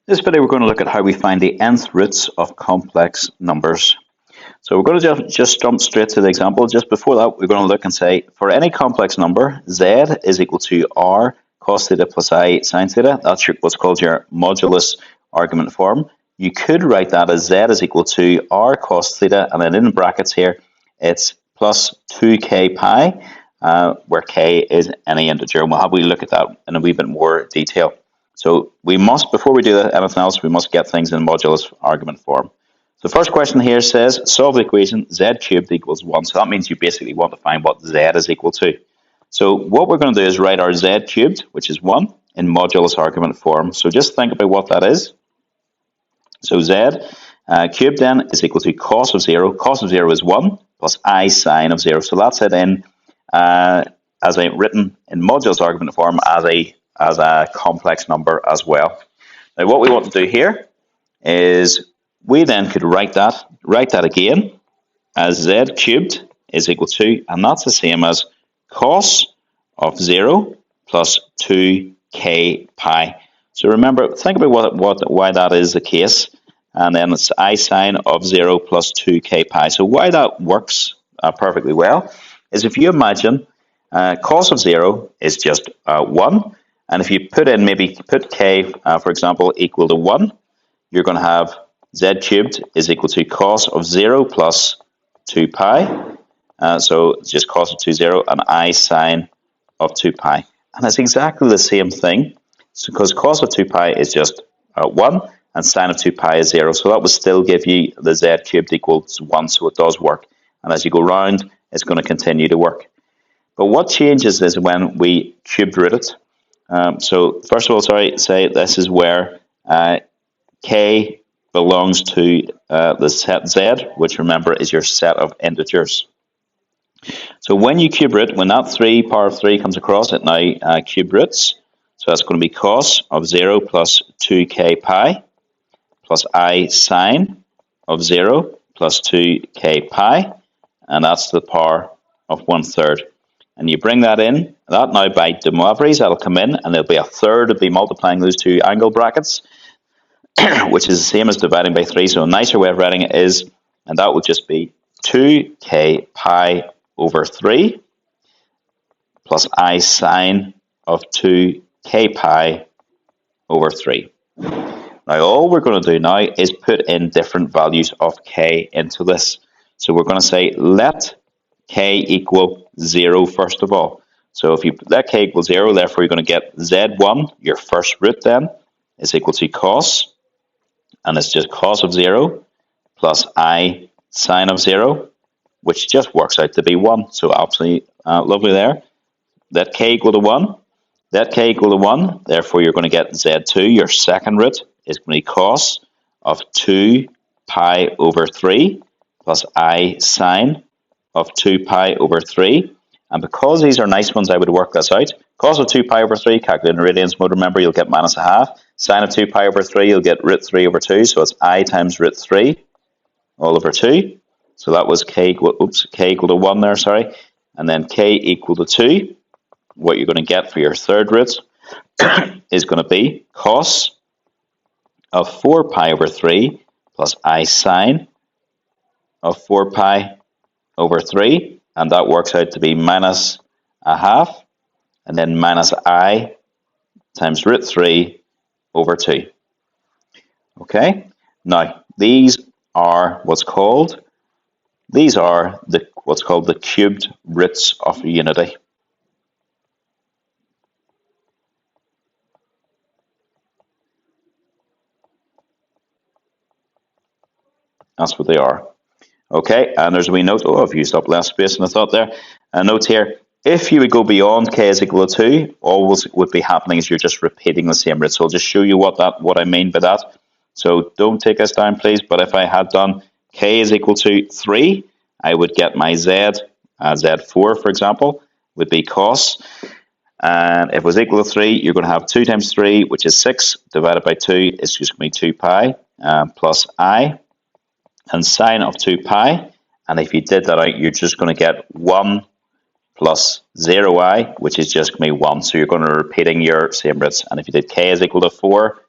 This video we're going to look at how we find the nth roots of complex numbers. So we're going to just jump straight to the example. Just before that, we're going to look and say, for any complex number, z is equal to r cos theta plus I sine theta. That's what's called your modulus argument form. You could write that as z is equal to r cos theta, and then in brackets here, it's plus 2k pi, where k is any integer. And we'll have a look at that in a wee bit more detail. So we must, before we do anything else, we must get things in modulus argument form. So the first question here says, solve the equation z cubed equals 1. So that means you basically want to find what z is equal to. So what we're going to do is write our z cubed, which is 1, in modulus argument form. So just think about what that is. So z cubed then is equal to cos of 0. Cos of 0 is 1 plus I sine of 0. So that's it in, as I written in modulus argument form as a complex number as well. Now what we want to do here is we then could write that again as z cubed is equal to, and that's the same as cos of 0 plus 2k pi. So remember, think about why that is the case, and then it's I sine of 0 plus 2k pi. So why that works perfectly well is if you imagine cos of 0 is just 1, and if you put k, for example, equal to 1, you're going to have z cubed is equal to cos of 0 plus 2 pi. So it's just cos of 2, 0, and I sine of 2 pi. And it's exactly the same thing, because cos of 2 pi is just 1, and sine of 2 pi is 0. So that would still give you the z cubed equals 1, so it does work. And as you go round, it's going to continue to work. But what changes is when we cubed root it. So first of all, say this is where k belongs to the set z, which remember is your set of integers. So when you cube root, when that 3 power of 3 comes across, it now cube roots. So that's going to be cos of 0 plus 2k pi plus I sine of 0 plus 2k pi, and that's the power of 1/3. And you bring that in, that now by the Moivres, that'll come in, and there'll be a third of the multiplying those two angle brackets, which is the same as dividing by 3. So a nicer way of writing it is, and that would just be 2k pi over 3 plus I sine of 2k pi over 3. Now all we're going to do now is put in different values of k into this. So we're going to say let k equal 0 first of all. So if you let k equal 0, therefore you're going to get z1, your first root then, is equal to cos, and it's just cos of 0 plus I sine of 0, which just works out to be 1. So absolutely lovely there. Let k equal to 1. Let k equal to 1, therefore you're going to get z2, your second root, is going to be cos of 2 pi over 3 plus I sine of 2 pi over 3. And because these are nice ones, I would work this out. Cos of 2 pi over 3, calculating radians mode, remember you'll get minus a half. Sine of 2 pi over 3, you'll get root 3 over 2. So it's I times root 3 all over 2. So that was k equal to 1 there, sorry. And then k equal to 2. What you're going to get for your third root is going to be cos of 4 pi over 3 plus I sine of 4 pi over 3. And that works out to be minus a half, and then minus I times root 3 over 2. Okay, now these are what's called the cubed roots of unity. That's what they are. Okay, and there's a wee note. Oh, I've used up less space than I thought there. A note here. If you would go beyond k is equal to 2, all would be happening is you're just repeating the same root. So I'll just show you what I mean by that. So don't take us down, please. But if I had done k is equal to 3, I would get my z, z4, for example, would be cos. And if it was equal to 3, you're going to have 2 times 3, which is 6, divided by 2 is just going to be 2 pi plus I. And sine of 2 pi, and if you did that out, you're just going to get 1 plus 0i, which is just going to be 1. So you're going to be repeating your same roots. And if you did k is equal to 4,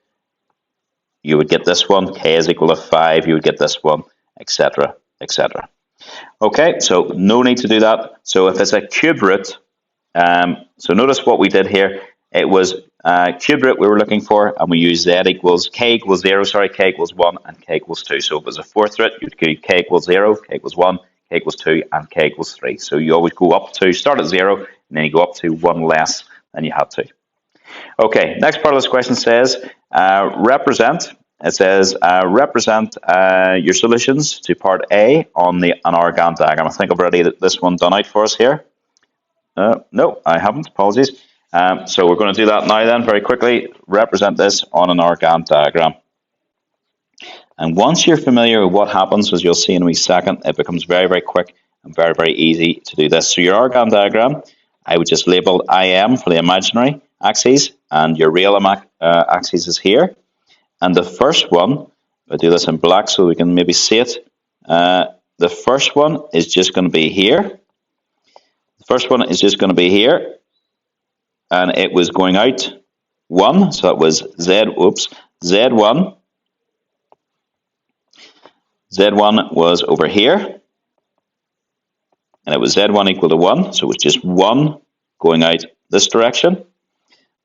you would get this one. K is equal to 5, you would get this one, etc., etc. Okay, so no need to do that. So if it's a cube root, so notice what we did here. It was cube root we were looking for, and we used z equals k equals 0, sorry, k equals 1, and k equals 2. So if it was a fourth root, you'd do k equals 0, k equals 1, k equals 2, and k equals 3. So you always go up to, start at 0, and then you go up to 1 less than you had to. Okay, next part of this question says represent. It says represent your solutions to part A on an argand diagram. I think I've already this one done out for us here. No, I haven't. Apologies. So we're going to do that now then, very quickly. Represent this on an argand diagram. And once you're familiar with what happens, as you'll see in a wee second, it becomes very, very quick and very, very easy to do this. So your argand diagram, I would just label IM for the imaginary axis, and your real axis is here. And the first one, I'll do this in black so we can maybe see it. The first one is just going to be here. The first one is just going to be here. And it was going out 1, so that was Z1. Z1 was over here. And it was Z1 equal to 1, so it was just 1 going out this direction.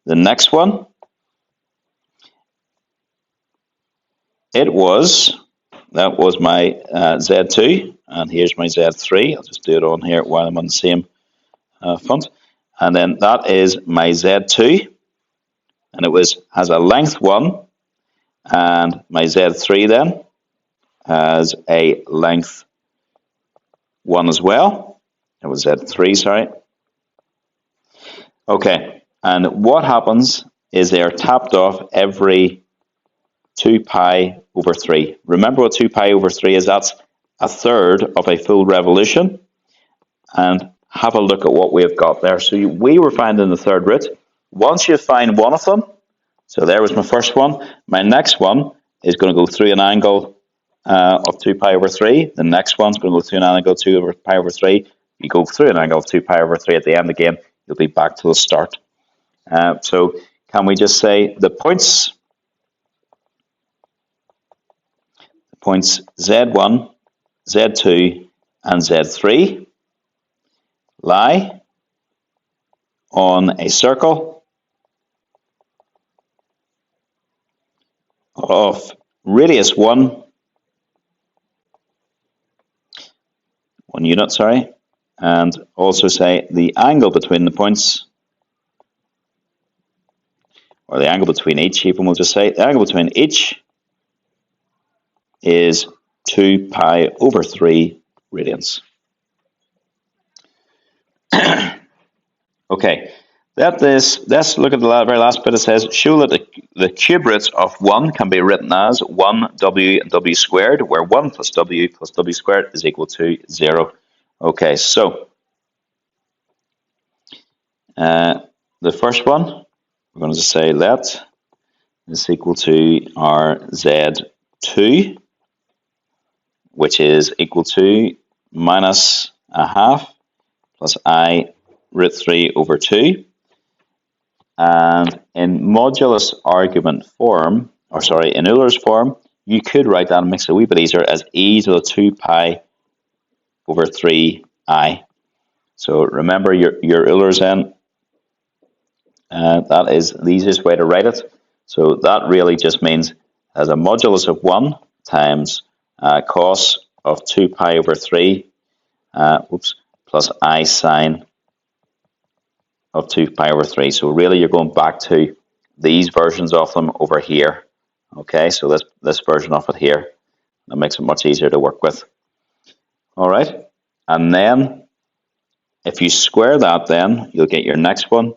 The next one, that was my Z2, and here's my Z3. I'll just do it on here while I'm on the same font. And then that is my Z2, and it has a length 1, and my Z3 then has a length 1 as well. It was Z3, sorry. Okay, and what happens is they are tapped off every 2 pi over 3. Remember what 2 pi over 3 is? That's a third of a full revolution. And have a look at what we've got there. So we were finding the third root. Once you find one of them, so there was my first one, my next one is going to go through an angle of 2 pi over 3. The next one's going to go through an angle of 2 pi over 3. You go through an angle of 2 pi over 3 at the end again, you'll be back to the start. So can we just say the points Z1, Z2, and Z3 lie on a circle of radius 1 unit, sorry, and also say the angle between the points, or the angle between each, even we'll just say the angle between each is 2 pi over 3 radians. Okay, let's look at the very last bit. It says, show that the cube roots of 1 can be written as 1w and w squared, where 1 plus w squared is equal to 0. Okay, so the first one, we're going to say let is equal to our z2, which is equal to minus a half plus I root 3 over 2. And in modulus argument form, or sorry, in Euler's form, you could write that and makes it a wee bit easier as e to the 2 pi over 3I. So remember your Euler's in. That is the easiest way to write it. So that really just means as a modulus of 1 times cos of 2 pi over 3 plus I sine of 2 pi over 3. So really you're going back to these versions of them over here. Okay, so this version of it here. That makes it much easier to work with. All right, and then if you square that, then you'll get your next one.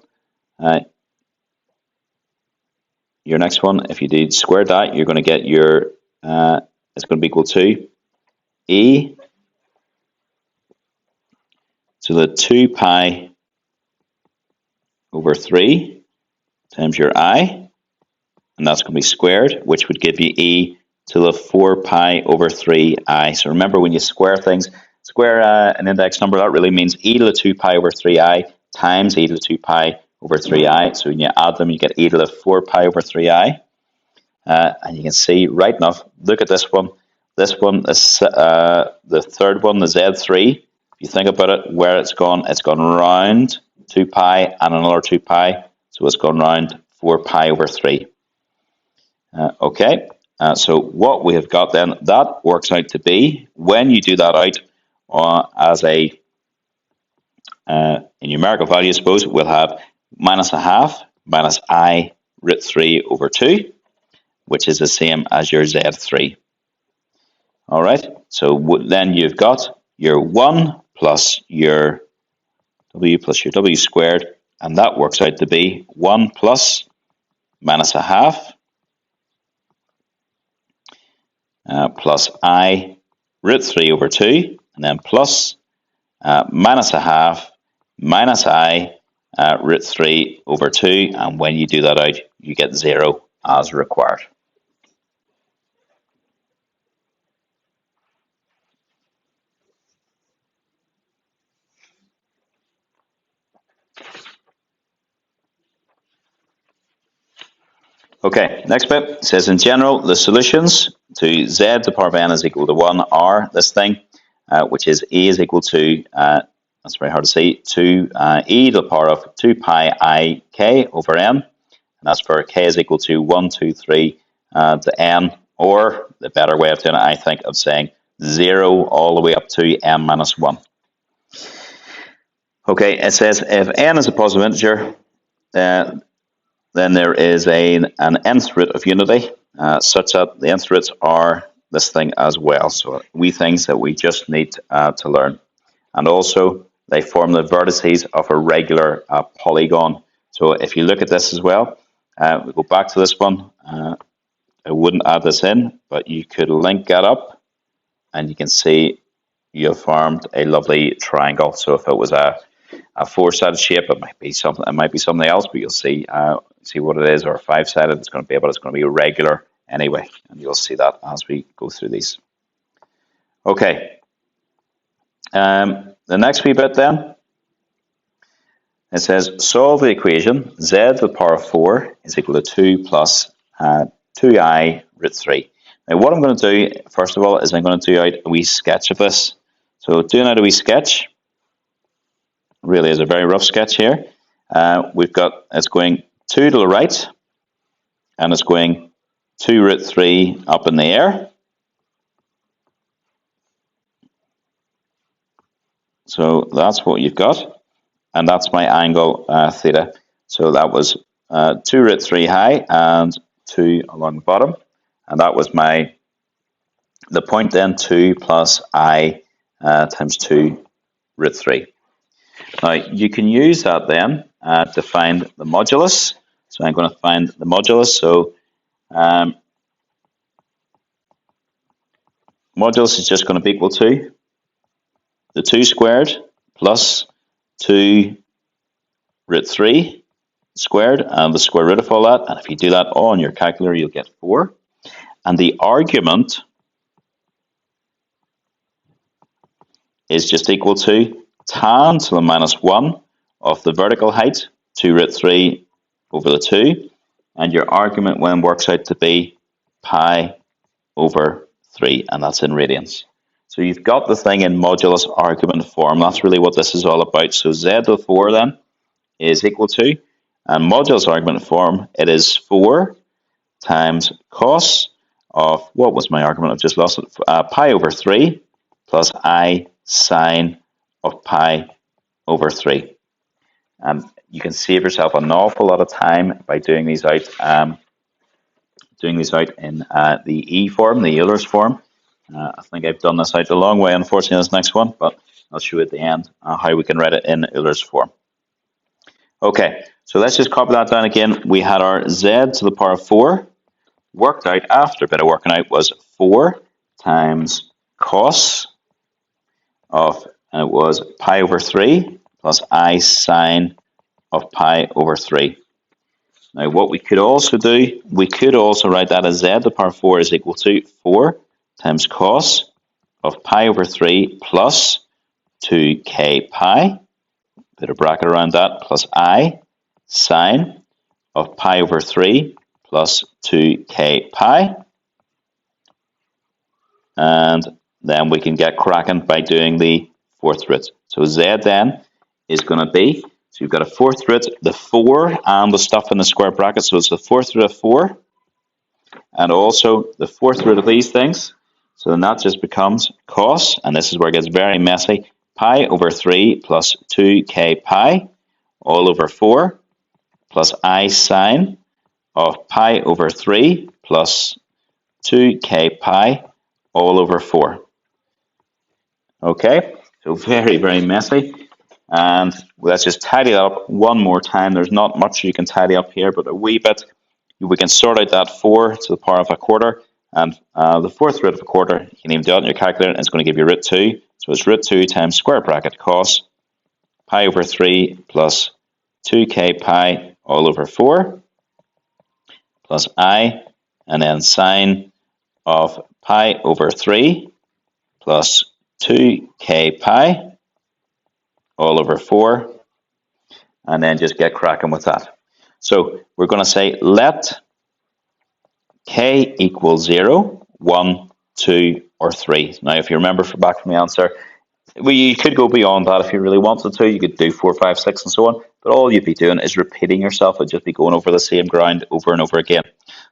If you do square that, you're going to get your, it's going to be equal to e to the 2 pi over 3 times your I, and that's going to be squared, which would give you e to the 4 pi over 3I. So remember, when you square things, square an index number, that really means e to the 2 pi over 3I times e to the 2 pi over 3I. So when you add them, you get e to the 4 pi over 3I. and you can see right enough, look at this one. This one is the third one, the Z3. If you think about it, where it's gone round 2 pi and another 2 pi. So it's gone round 4 pi over 3. Okay, so what we have got then, that works out to be, when you do that out as a numerical value, I suppose, we'll have minus a half minus I root 3 over 2, which is the same as your Z3. All right, so then you've got your 1 plus your W squared, and that works out to be 1 plus minus a half plus I root 3 over 2, and then plus minus a half minus I root 3 over 2, and when you do that out, you get 0 as required. Okay, next bit says in general, the solutions to z to the power of n is equal to 1 are this thing, which is a is equal to, that's very hard to see, 2 e to the power of 2 pi I k over n, and that's for k is equal to 1, 2, 3 to n, or the better way of doing it, I think, of saying 0 all the way up to n minus 1. Okay, it says if n is a positive integer, then there is an nth root of unity, such that the nth roots are this thing as well. So things that we just need to learn. And also, they form the vertices of a regular polygon. So if you look at this as well, we go back to this one. I wouldn't add this in, but you could link that up, and you can see you have formed a lovely triangle. So if it was a four-sided shape, it might be something else, but you'll see what it is, or a five-sided, it's going to be regular anyway, and you'll see that as we go through these. Okay, the next wee bit then, it says solve the equation z to the power of 4 is equal to 2 plus 2i root 3. Now what I'm going to do, first of all, is I'm going to do out a wee sketch of this. So doing out a wee sketch, really is a very rough sketch here. We've got, it's going 2 to the right, and it's going 2 root 3 up in the air. So that's what you've got, and that's my angle theta. So that was 2 root 3 high and 2 along the bottom, and that was the point then 2 plus I times 2 root 3. Now you can use that then to find the modulus. So I'm going to find the modulus. So modulus is just going to be equal to the 2 squared plus 2 root 3 squared and the square root of all that. And if you do that on your calculator, you'll get 4. And the argument is just equal to tan to the minus 1 of the vertical height, 2 root 3 over the 2, and your argument when works out to be pi over 3, and that's in radians. So you've got the thing in modulus argument form. That's really what this is all about. So z to the 4 then is equal to, and modulus argument form, it is 4 times cos of, what was my argument? I've just lost it. Pi over 3 plus I sine of pi over 3. You can save yourself an awful lot of time by doing these out in the E form, the Euler's form. I think I've done this out the long way, unfortunately, this next one, but I'll show you at the end how we can write it in Euler's form. Okay, so let's just copy that down again. We had our z to the power of 4 worked out after a bit of working out was 4 times cos of, and it was pi over 3 plus I sine of pi over 3. Now what we could also do, we could also write that as z to the power of 4 is equal to 4 times cos of pi over 3 plus 2k pi, put a bracket around that, plus I sine of pi over 3 plus 2k pi. And then we can get cracking by doing the fourth root. So z then is going to be, so you've got a fourth root, the 4 and the stuff in the square bracket. So it's the fourth root of 4 and also the fourth root of these things. So then that just becomes cos, and this is where it gets very messy, pi over 3 plus 2k pi all over 4 plus I sine of pi over 3 plus 2k pi all over 4. Okay, so very, very messy. And let's just tidy that up one more time. There's not much you can tidy up here, but a wee bit. We can sort out that 4 to the power of a quarter. And the fourth root of a quarter, you can even do it in your calculator, and it's going to give you root 2. So it's root 2 times square bracket cos pi over 3 plus 2k pi all over 4 plus I, and then sine of pi over 3 plus 2k pi all over 4, and then just get cracking with that. So we're going to say let k equal 0, 1, 2, or 3. Now, if you remember back from the answer, well, you could go beyond that if you really wanted to. You could do 4, 5, 6, and so on. But all you'd be doing is repeating yourself. It'd just be going over the same ground over and over again.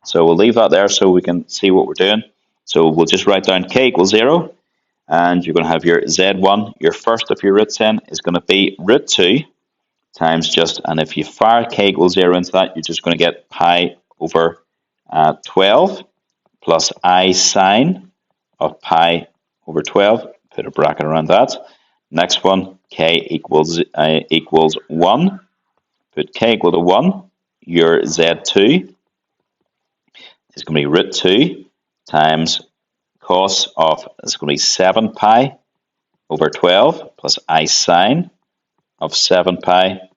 So we'll leave that there so we can see what we're doing. So we'll just write down k equals 0. And you're going to have your z1, your first of your roots then, is going to be root 2 times just, and if you fire k equals 0 into that, you're just going to get pi over 12 plus I sine of pi over 12. Put a bracket around that. Next one, k equals 1. Put k equal to 1. Your z2 is going to be root 2 times cos of, it's going to be 7 pi over 12 plus I sine of 7 pi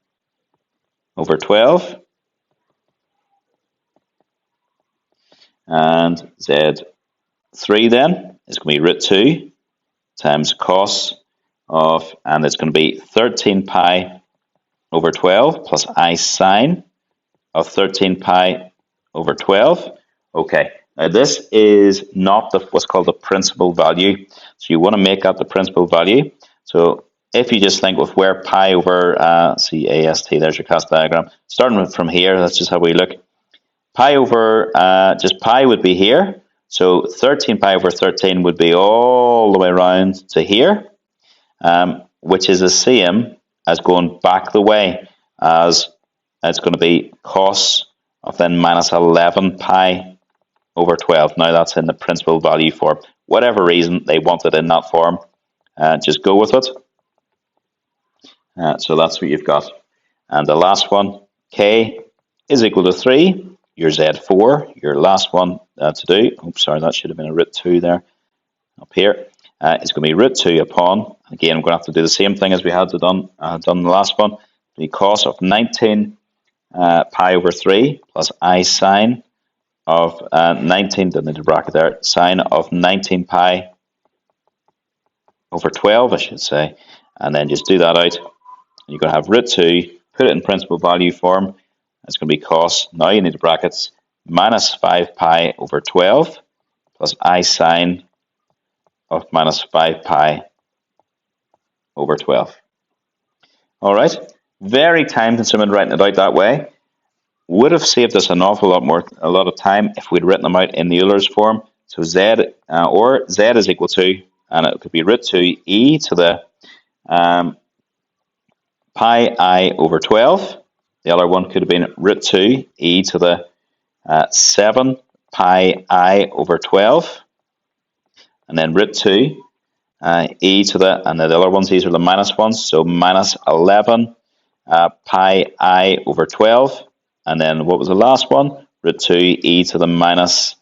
over 12. And z3 then is going to be root 2 times cos of, and it's going to be 13 pi over 12 plus I sine of 13 pi over 12. Okay, now this is not what's called the principal value. So you want to make that the principal value. So if you just think with where pi over CAST, there's your cast diagram. Starting from here, that's just how we look. Pi over, just pi would be here. So 13 pi over 13 would be all the way around to here, which is the same as going back the way, as it's going to be cos of then minus 11 pi over 12. Now that's in the principal value form. Whatever reason they want it in that form, just go with it. So that's what you've got. And the last one, k is equal to 3. Your z4, your last one to do. Oops, sorry, that should have been a root 2 there. Up here. It's going to be root 2 upon, again, we're going to have to do the same thing as we had done the last one. The cos of 19 pi over 3 plus I sine of 19, don't need to bracket there, sine of 19 pi over 12, I should say. And then just do that out. You're going to have root 2, put it in principal value form. It's going to be cos, now you need the brackets, minus 5 pi over 12 plus I sine of minus 5 pi over 12. All right, very time consuming writing it out that way. Would have saved us an awful lot of time if we'd written them out in the Euler's form. So z is equal to, and it could be root 2 e to the pi I over 12. The other one could have been root 2 e to the 7 pi I over 12. And then root 2 e to the, and the other ones, these are the minus ones, so minus 11 pi I over 12. And then what was the last one? Root 2 e to the minus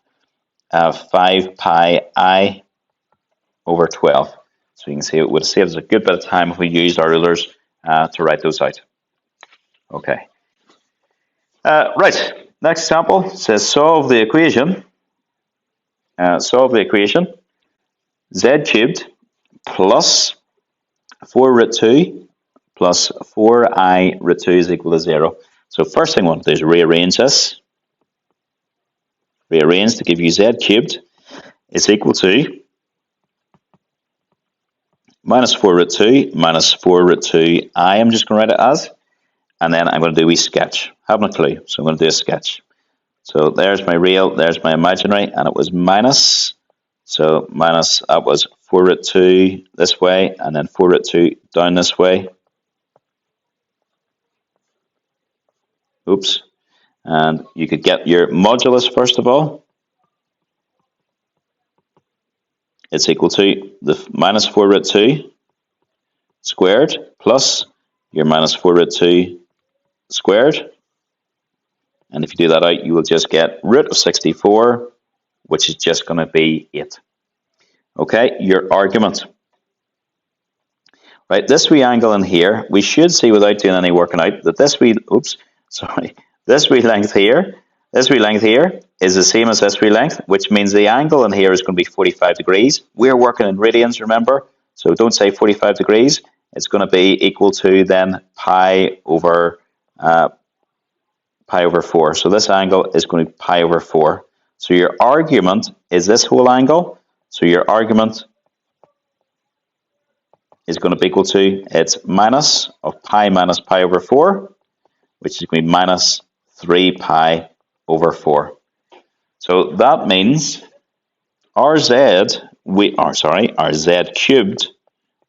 5 pi I over 12. So you can see it would have saved us a good bit of time if we used our rulers to write those out. Okay. Right, next example says solve the equation. Z cubed plus 4 root 2 plus 4i root 2 is equal to 0. So first thing I want to do is rearrange this. rearrange to give you z cubed is equal to minus 4 root 2 minus 4 root 2 I. I'm just going to write it as, and then I'm going to do a wee sketch. Haven't a clue, so I'm going to do a sketch. So there's my real, there's my imaginary, and it was minus. So minus, that was 4 root 2 this way, and then 4 root 2 down this way. Oops. And you could get your modulus first of all. It's equal to the minus 4 root 2 squared plus your minus 4 root 2 squared. And if you do that out, you will just get root of 64, which is just going to be 8. Okay, your argument. Right, this wee angle in here, we should see without doing any working out that this wee, this wee length here is the same as this wee length, which means the angle in here is going to be 45 degrees. We're working in radians, remember, so don't say 45 degrees. It's going to be equal to then pi over 4. So this angle is going to be pi over 4. So your argument is this whole angle. So your argument is going to be equal to, it's minus of pi minus pi over 4, which is going to be minus 3 pi over 4. So that means our z cubed,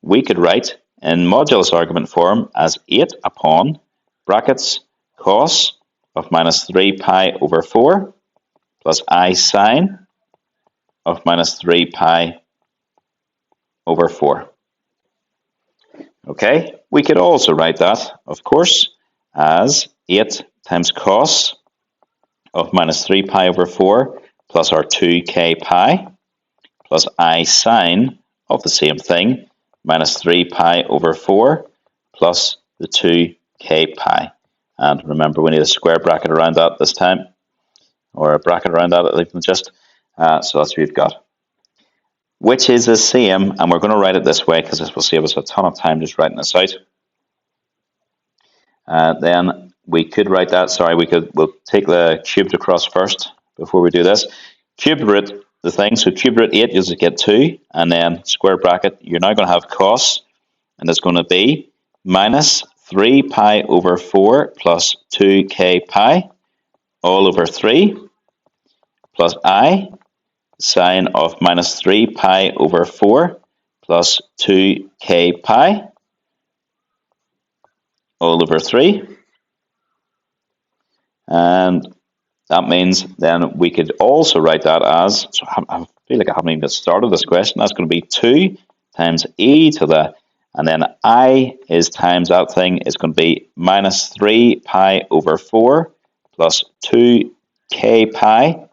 we could write in modulus argument form as 8 upon brackets cos of minus 3 pi over 4 plus I sine of minus 3 pi over 4. Okay, we could also write that, of course, as 8 times cos of minus 3 pi over 4 plus our 2k pi plus I sine of the same thing, minus 3 pi over 4 plus the 2k pi. And remember, we need a square bracket around that this time, or a bracket around that, even just. So that's what we've got. Which is the same, and we're going to write it this way because this will save us a ton of time just writing this out. Then we could write that, we'll take the cubed across first before we do this. Cubed root the thing, so cubed root 8, you'll just get 2, and then square bracket, you're now going to have cos, and it's going to be minus 3 pi over 4 plus 2k pi all over 3 plus I sine of minus 3 pi over 4 plus 2k pi all over 3. And that means then we could also write that as, so I feel like I haven't even started this question, that's going to be 2 times e to the, and then I is times that thing is going to be minus 3 pi over 4 plus 2k pi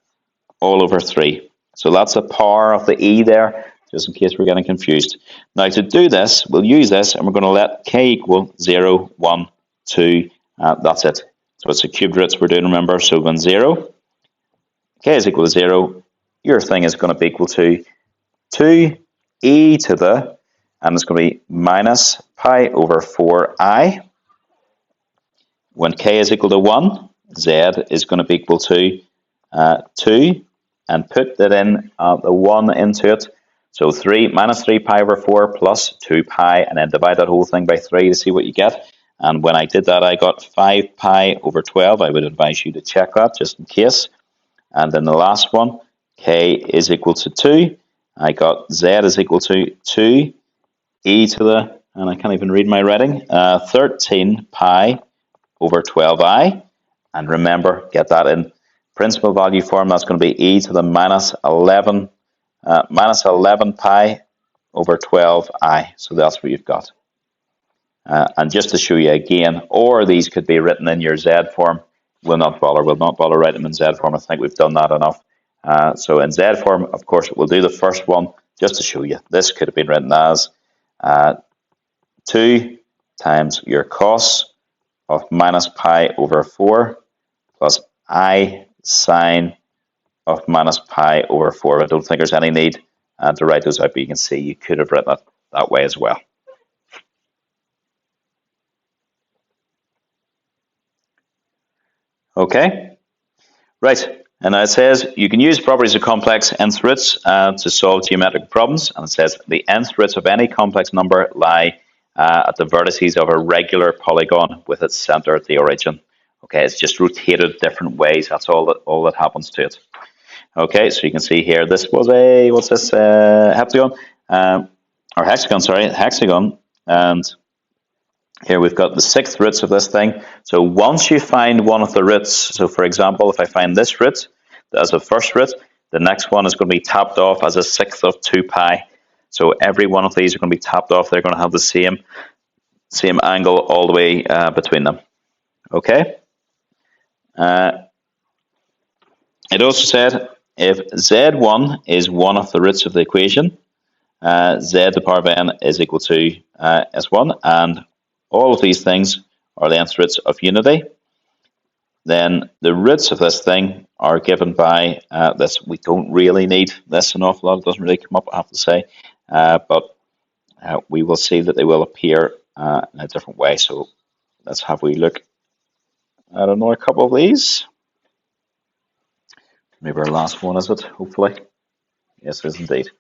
all over 3. So that's the power of the e there, just in case we're getting confused. Now to do this, we'll use this, and we're going to let k equal 0, 1, 2, that's it. So it's the cubed roots we're doing, remember, so when 0, k is equal to 0, your thing is going to be equal to 2e to the, and it's going to be minus pi over 4i. When k is equal to 1, z is going to be equal to 2, and put that in the 1 into it. So minus 3 pi over 4 plus 2 pi, and then divide that whole thing by 3 to see what you get. And when I did that, I got 5 pi over 12. I would advise you to check that just in case. And then the last one, k is equal to 2. I got z is equal to 2 e to the, and I can't even read my writing, 13 pi over 12i. And remember, get that in principal value form, that's going to be e to the minus 11 pi over 12i. So that's what you've got. And just to show you again, or these could be written in your z form. We'll not bother writing them in z form. I think we've done that enough. So in z form, of course, we'll do the first one just to show you. This could have been written as 2 times your cos of minus pi over 4 plus I sine of minus pi over 4. I don't think there's any need to write those out, but you can see you could have written it that way as well. Okay, right. And now it says you can use properties of complex nth roots to solve geometric problems. And it says the nth roots of any complex number lie at the vertices of a regular polygon with its center at the origin. Okay, it's just rotated different ways. That's all that happens to it. Okay, so you can see here, this was a, what's this, heptagon, or hexagon, sorry, hexagon. And here we've got the sixth roots of this thing. So once you find one of the roots, so for example, if I find this root as a first root, the next one is going to be tapped off as a sixth of 2 pi. So every one of these are going to be tapped off. They're going to have the same angle all the way between them. Okay. It also said if z1 is one of the roots of the equation, z to the power of n is equal to s1, and all of these things are the nth roots of unity, then the roots of this thing are given by this. We don't really need this an awful lot. It doesn't really come up, I have to say, but we will see that they will appear in a different way. So let's have a look at another couple of these. Maybe our last one, is it? Hopefully. Yes, it is indeed.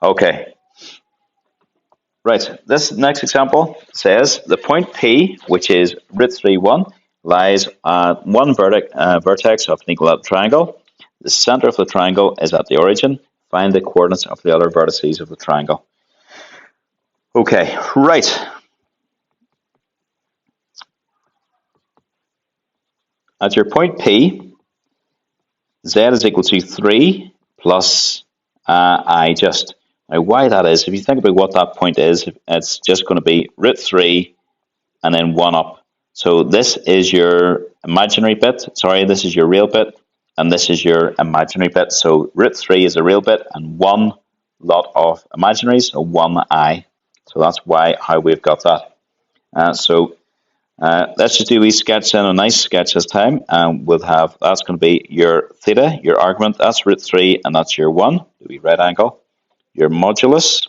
Okay. Right, this next example says the point P, which is root 3, 1, lies at one vertex of an equilateral triangle. The center of the triangle is at the origin. Find the coordinates of the other vertices of the triangle. Okay, right. At your point P, z is equal to 3 plus I just. Now, why that is, if you think about what that point is, it's just going to be root 3 and then 1 up. So this is your imaginary bit. Sorry, this is your real bit, and this is your imaginary bit. So root 3 is a real bit, and 1 lot of imaginaries, so 1i. So that's how we've got that. Let's just do a wee sketch then, a nice sketch this time, and we'll have, that's going to be your theta, your argument, that's root 3, and that's your 1, do a wee right angle. Your modulus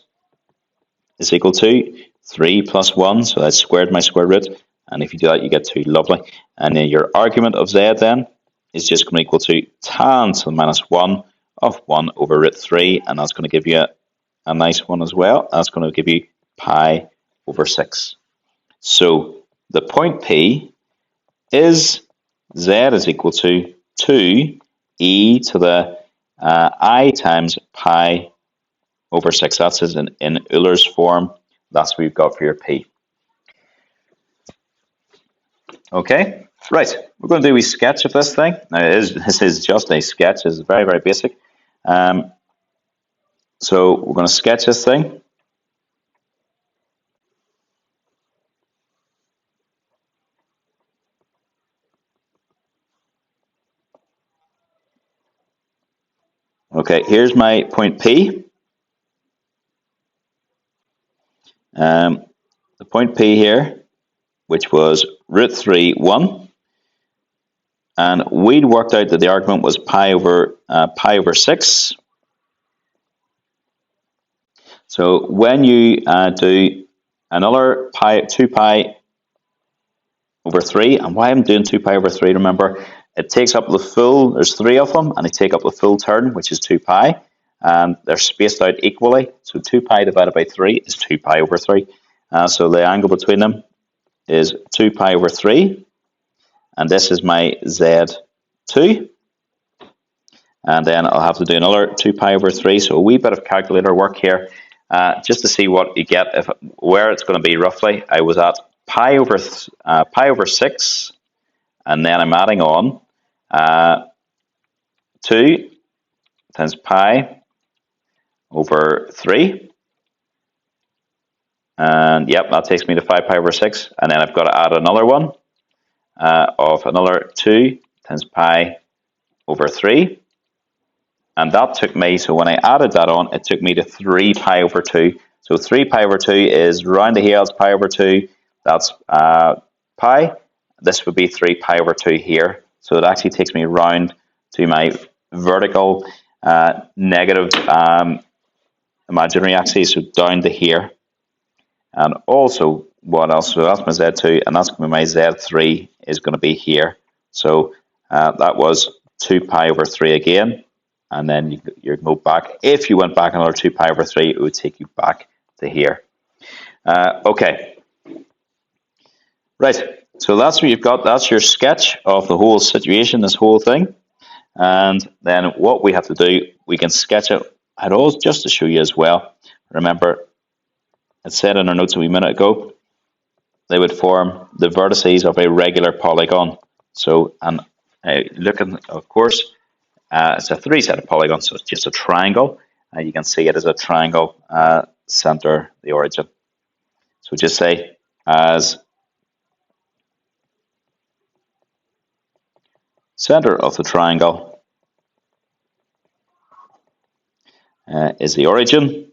is equal to 3 plus 1, so that's squared my square root, and if you do that, you get 2, lovely. And then your argument of z then is just going to equal to tan to the minus 1 of 1 over root 3, and that's going to give you a nice one as well. That's going to give you pi over 6. So the point P is z is equal to 2 e to the I times pi over 6. That's in Euler's form. That's what we've got for your P. Okay, right. We're going to do a wee sketch of this thing. Now, this is just a sketch. It's very, very basic. So we're going to sketch this thing. Okay, here's my point P. The point P here, which was root 3, 1. And we'd worked out that the argument was pi over 6. So when you do another 2 pi over 3, and why I'm doing 2 pi over 3, remember, it takes up the full, there's 3 of them, and they take up the full term, which is 2 pi, and they're spaced out equally. So 2 pi divided by 3 is 2 pi over 3. So the angle between them is 2 pi over 3, and this is my z2. And then I'll have to do another 2 pi over 3, so a wee bit of calculator work here, just to see what you get, where it's going to be roughly. I was at pi over 6, and then I'm adding on 2 times pi over 3. And yep, that takes me to 5 pi over 6. And then I've got to add another one of another 2 times pi over 3. And that took me, so when I added that on, it took me to 3 pi over 2. So 3 pi over 2 is round to here, that's pi over 2. That's pi. This would be 3 pi over 2 here. So it actually takes me round to my vertical negative imaginary axis, so down to here. And also, what else? So that's my Z2, and that's going to be my Z3 is going to be here. So that was 2 pi over 3 again, and then you go back. If you went back another 2 pi over 3, it would take you back to here. Okay. Right, so that's what you've got. That's your sketch of the whole situation, this whole thing. And then what we have to do, we can sketch it at all just to show you as well. Remember, it said in our notes a wee minute ago, they would form the vertices of a regular polygon. So, and looking, of course, it's a 3-sided polygon, so it's just a triangle. You can see it as a triangle, center the origin. So just say as center of the triangle is the origin.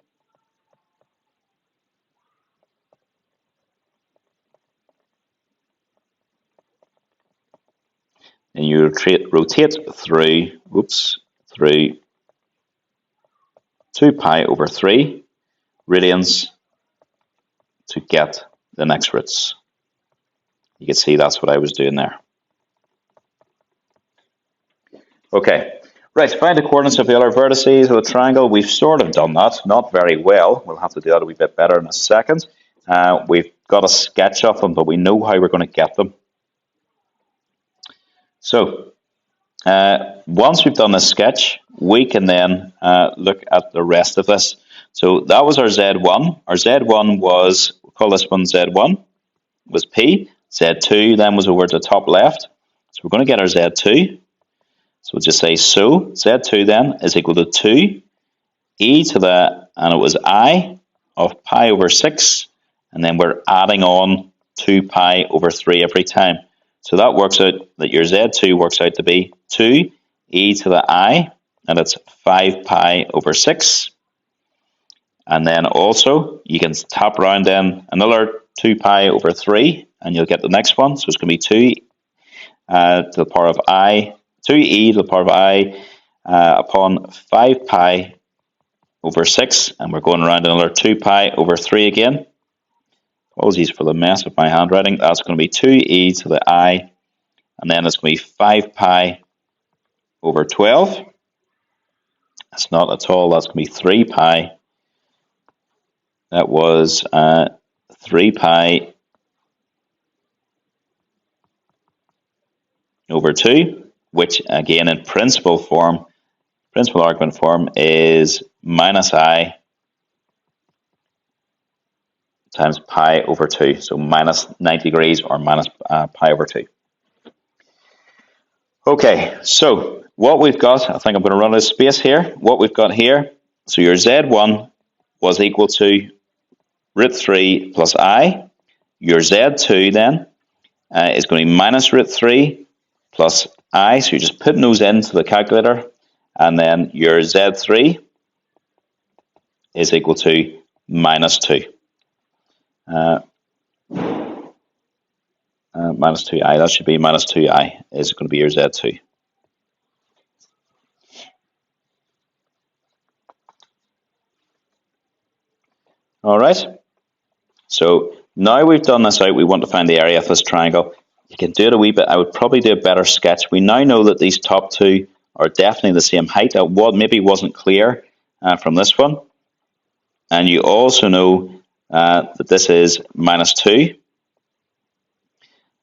And you rotate through 2 pi over 3 radians to get the next roots. You can see that's what I was doing there. Okay, right, find the coordinates of the other vertices of the triangle. We've sort of done that, not very well. We'll have to do that a wee bit better in a second. We've got a sketch of them, but we know how we're going to get them. So, once we've done this sketch, we can then look at the rest of this. So that was our Z1. Our Z1 was, we'll call this one Z1, was P. Z2 then was over to the top left. So we're going to get our Z2. So we'll just say, so Z2 then is equal to 2 e to the, and it was I of pi over 6. And then we're adding on 2 pi over 3 every time. So that works out, that your Z2 works out to be 2 e to the I, and it's 5 pi over 6. And then also, you can tap around then another 2 pi over 3, and you'll get the next one. So it's going to be 2 to the power of I, 2e to the power of I upon 5 pi over 6, and we're going around another 2 pi over 3 again. Apologies for the mess of my handwriting. That's going to be 2e to the I, and then it's going to be 5 pi over 12. That's not at all. That's going to be 3 pi. That was 3 pi over 2, which again in principal argument form is minus I times pi over 2. So minus 90 degrees or minus pi over 2. Okay, so what we've got, I think I'm going to run out of space here. What we've got here, so your Z1 was equal to root 3 plus I. Your Z2 then is going to be minus root 3 plus I. So you're just putting those into the calculator. And then your Z3 is equal to minus 2. Minus 2i, that should be minus 2i is going to be your Z2. All right, so now we've done this out, we want to find the area of this triangle. You can do it a wee bit, I would probably do a better sketch. We now know that these top two are definitely the same height. That maybe wasn't clear from this one. And you also know that this is minus 2.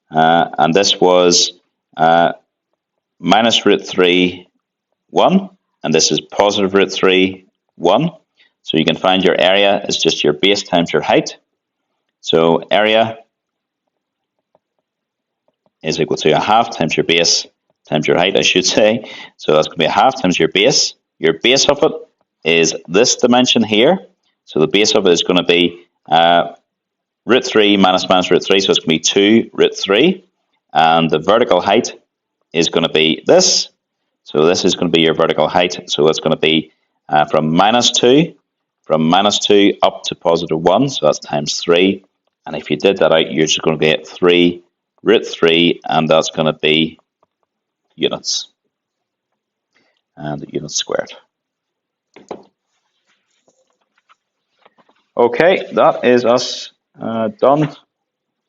And this was minus root 3, 1. And this is positive root 3, 1. So you can find your area is just your base times your height. So area is equal to a half times your base times your height, I should say. So that's going to be a half times your base. Your base of it is this dimension here. So the base of it is going to be root 3 minus root 3. So it's going to be 2 root 3. And the vertical height is going to be this. So this is going to be your vertical height. So it's going to be from minus 2 up to positive 1. So that's times 3. And if you did that out, you're just going to get 3 root 3. And that's going to be units. And units squared. Okay, that is us done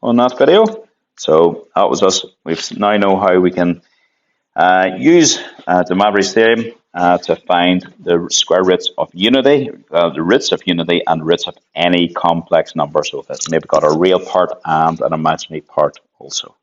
on that video. So that was us. We now know how we can Use the Moivre's theorem to find the square roots of unity, the roots of unity and roots of any complex number. So if it's maybe got a real part and an imaginary part also.